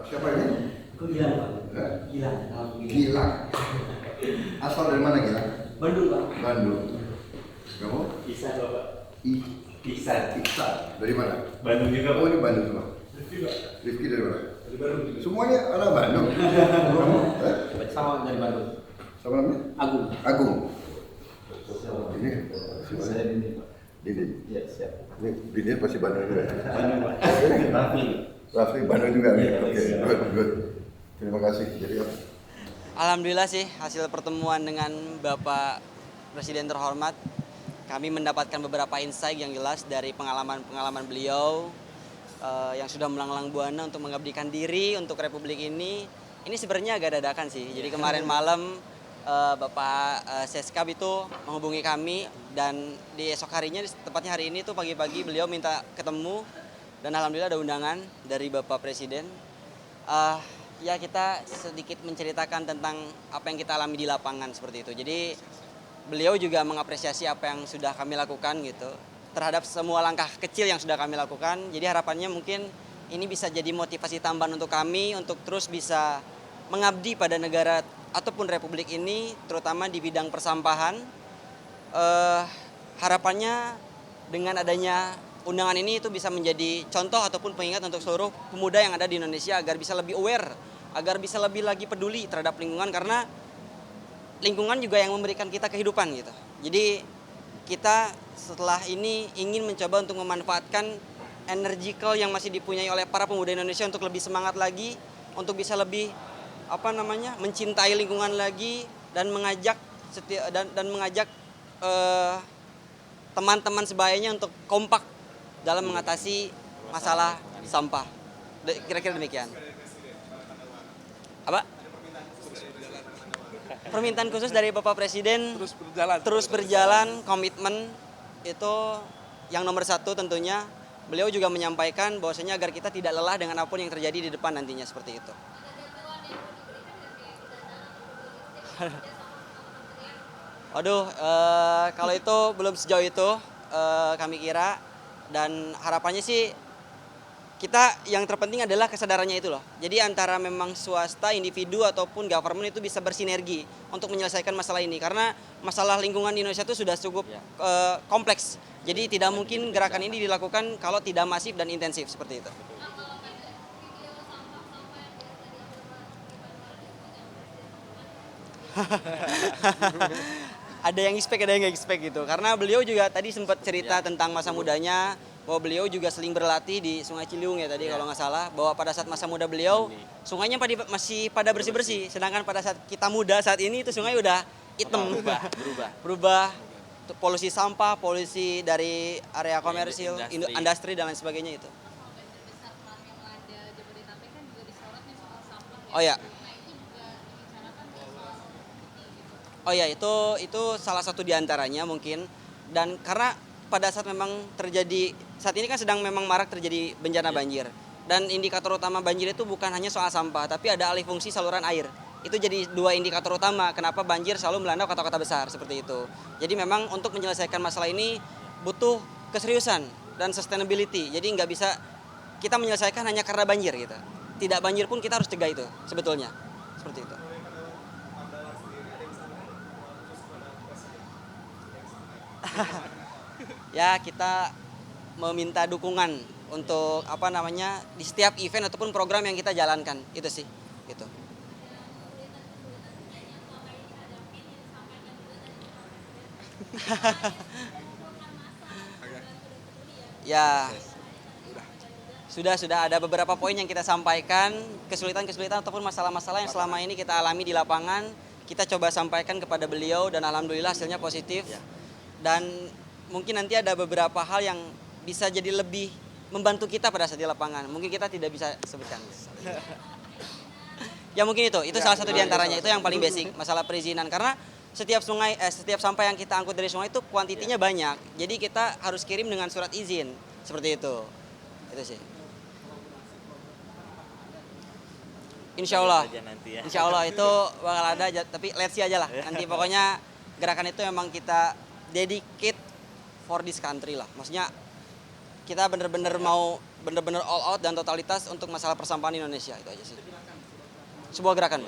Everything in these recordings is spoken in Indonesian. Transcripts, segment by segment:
Siapa ini? Kok Gilang, Pak? Eh? Gilang, nama aku Gilang. Gilang. Asal dari mana Gilang? Bandung, Pak. Bandung. Kamu? Bisa Bapak. Iksan. Iksan. Dari mana? Bandung juga Oh ini Bandung semua. Rifki Pak. Rifki dari mana? Dari Bandung juga. Semuanya anak Bandung. Kamu? Sama dari Bandung. Sama namanya? Agung. Agung. Ini Saya ini, Pak. Didin. Iya, siap. Ini Didin pasti Bandung juga. Bandung, Pak. Raffi. Raffi Bandung juga nih. Iya, Oke, iya. good. Terima kasih. Jadi apa? Alhamdulillah sih hasil pertemuan dengan Bapak Presiden terhormat. Kami mendapatkan beberapa insight yang jelas dari pengalaman-pengalaman beliau yang sudah melanglang buana untuk mengabdikan diri untuk Republik ini. Ini sebenarnya agak dadakan sih. Jadi kemarin malam Bapak Seskap itu menghubungi kami dan di esok harinya, tepatnya hari ini tuh pagi-pagi beliau minta ketemu dan alhamdulillah ada undangan dari Bapak Presiden. Ya kita sedikit menceritakan tentang apa yang kita alami di lapangan seperti itu. Jadi beliau juga mengapresiasi apa yang sudah kami lakukan gitu terhadap semua langkah kecil yang sudah kami lakukan. Jadi harapannya mungkin ini bisa jadi motivasi tambahan untuk kami untuk terus bisa mengabdi pada negara ataupun Republik ini, terutama di bidang persampahan. Harapannya dengan adanya undangan ini itu bisa menjadi contoh ataupun pengingat untuk seluruh pemuda yang ada di Indonesia agar bisa lebih aware, agar bisa lebih lagi peduli terhadap lingkungan, karena lingkungan juga yang memberikan kita kehidupan gitu. Jadi kita setelah ini ingin mencoba untuk memanfaatkan energical yang masih dipunyai oleh para pemuda Indonesia untuk lebih semangat lagi, untuk bisa lebih mencintai lingkungan lagi dan mengajak teman-teman sebayanya untuk kompak dalam mengatasi masalah sampah. Kira-kira demikian. Apa? Permintaan khusus dari Bapak Presiden terus berjalan, komitmen itu yang nomor satu tentunya. Beliau juga menyampaikan bahwasanya agar kita tidak lelah dengan apapun yang terjadi di depan nantinya seperti itu. Waduh, kalau itu belum sejauh itu kami kira, dan harapannya sih kita yang terpenting adalah kesadarannya itu loh. Jadi antara memang swasta, individu ataupun government itu bisa bersinergi untuk menyelesaikan masalah ini, karena masalah lingkungan di Indonesia itu sudah cukup kompleks. Jadi tidak mungkin gerakan ini dilakukan kalau tidak masif dan intensif seperti itu. Ada yang expect, ada yang nggak expect gitu. Karena beliau juga tadi sempat cerita tentang masa mudanya, bahwa beliau juga sering berlatih di Sungai Ciliwung ya tadi kalau nggak salah, bahwa pada saat masa muda beliau sungainya masih pada bersih-bersih, sedangkan pada saat kita muda saat ini itu sungai udah hitam, berubah. Polusi sampah, polusi dari area komersil, industri dan lain sebagainya itu. Oh ya. Oh ya, itu salah satu diantaranya mungkin. Dan karena pada saat memang terjadi, saat ini kan sedang memang marak terjadi bencana banjir. Dan indikator utama banjir itu bukan hanya soal sampah, tapi ada alih fungsi saluran air. Itu jadi dua indikator utama kenapa banjir selalu melanda kota-kota besar seperti itu. Jadi memang untuk menyelesaikan masalah ini butuh keseriusan dan sustainability. Jadi nggak bisa kita menyelesaikan hanya karena banjir gitu. Tidak banjir pun kita harus cegah itu sebetulnya. Seperti itu. Ya kita meminta dukungan untuk di setiap event ataupun program yang kita jalankan itu sih gitu. Ya sudah ada beberapa poin yang kita sampaikan, kesulitan-kesulitan ataupun masalah-masalah yang selama ini kita alami di lapangan, kita coba sampaikan kepada beliau dan alhamdulillah hasilnya positif. Dan mungkin nanti ada beberapa hal yang bisa jadi lebih membantu kita pada saat di lapangan. Mungkin kita tidak bisa sebutkan. Ya mungkin itu salah satu diantaranya, itu yang paling basic, masalah perizinan. Karena setiap sampah yang kita angkut dari sungai itu kuantitinya banyak. Jadi kita harus kirim dengan surat izin, seperti itu. Itu sih. Insya Allah itu bakal ada, tapi let's see aja lah. Nanti pokoknya gerakan itu memang kita dedicate for this country lah. Maksudnya kita bener-bener mau bener-bener all out dan totalitas untuk masalah persampahan di Indonesia, itu aja sih. Sebuah gerakan,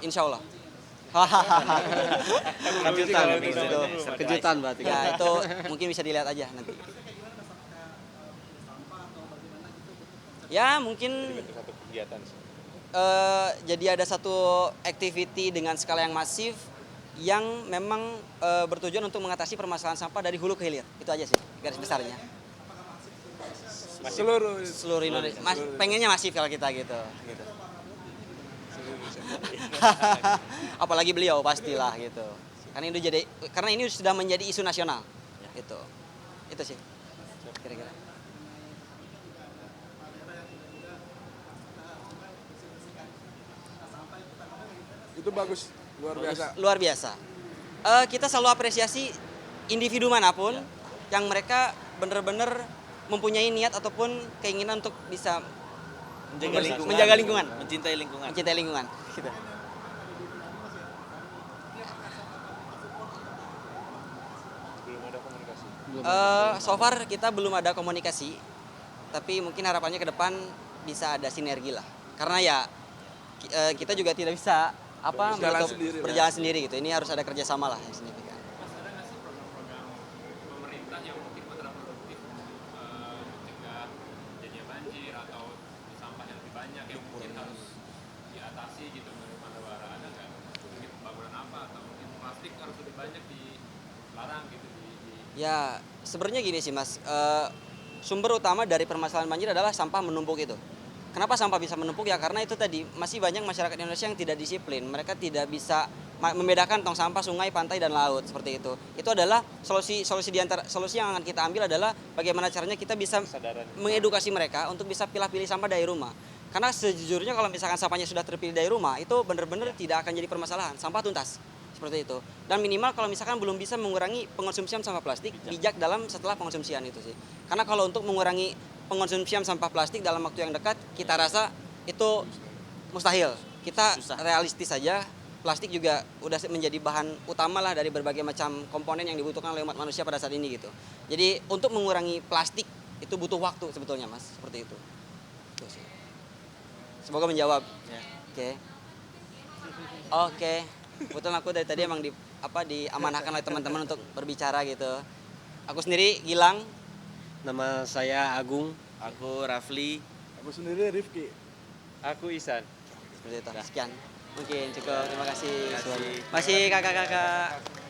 insya Allah. Kejutan berarti. Ya itu mungkin bisa dilihat aja nanti. Ya mungkin jadi ada satu activity dengan skala yang masif yang memang bertujuan untuk mengatasi permasalahan sampah dari hulu ke hilir. Itu aja sih garis besarnya. Seluruh Indonesia. Pengennya masif kalau kita gitu. Apalagi beliau pastilah gitu. Karena ini sudah menjadi isu nasional. Gitu. Itu sih. Kira-kira. Itu bagus, luar biasa. Luar biasa. Kita selalu apresiasi individu manapun yang mereka benar-benar mempunyai niat ataupun keinginan untuk bisa menjaga lingkungan, mencintai lingkungan. Gitu. So far kita belum ada komunikasi, tapi mungkin harapannya ke depan bisa ada sinergi lah. Karena ya kita juga tidak bisa berjalan sendiri gitu. Ini harus ada kerjasama lah yang signifikan. Pemerintah yang mungkin kontraproduktif mencegah terjadinya banjir atau sampah yang lebih banyak yang mungkin harus diatasi gitu menurut Mandawara, ada nggak mungkin pembangunan apa atau mungkin plastik harus lebih banyak dilarang gitu Ya sebenarnya gini sih Mas, sumber utama dari permasalahan banjir adalah sampah menumpuk itu. Kenapa sampah bisa menumpuk ya? Karena itu tadi masih banyak masyarakat Indonesia yang tidak disiplin. Mereka tidak bisa membedakan tong sampah sungai, pantai dan laut seperti itu. Itu adalah solusi yang akan kita ambil adalah bagaimana caranya kita bisa mengedukasi mereka untuk bisa pilih-pilih sampah dari rumah. Karena sejujurnya kalau misalkan sampahnya sudah terpilih dari rumah itu benar-benar tidak akan jadi permasalahan. Sampah tuntas seperti itu. Dan minimal kalau misalkan belum bisa mengurangi pengonsumsian sampah plastik, bijak dalam setelah pengonsumsian itu sih. Karena kalau untuk mengurangi pengonsumsian sampah plastik dalam waktu yang dekat, kita rasa itu mustahil. Kita realistis saja, plastik juga udah menjadi bahan utama lah dari berbagai macam komponen yang dibutuhkan oleh umat manusia pada saat ini gitu. Jadi untuk mengurangi plastik itu butuh waktu sebetulnya Mas, seperti itu. Itu sih. Semoga menjawab. Oke. Kebetulan aku dari tadi emang diamanahkan oleh teman-teman untuk berbicara gitu. Aku sendiri Gilang. Nama saya Agung. Aku Rafli. Aku sendiri Rifki. Aku Isan. Seperti itu. Sekian. Mungkin cukup. Terima kasih. Masih kakak-kakak.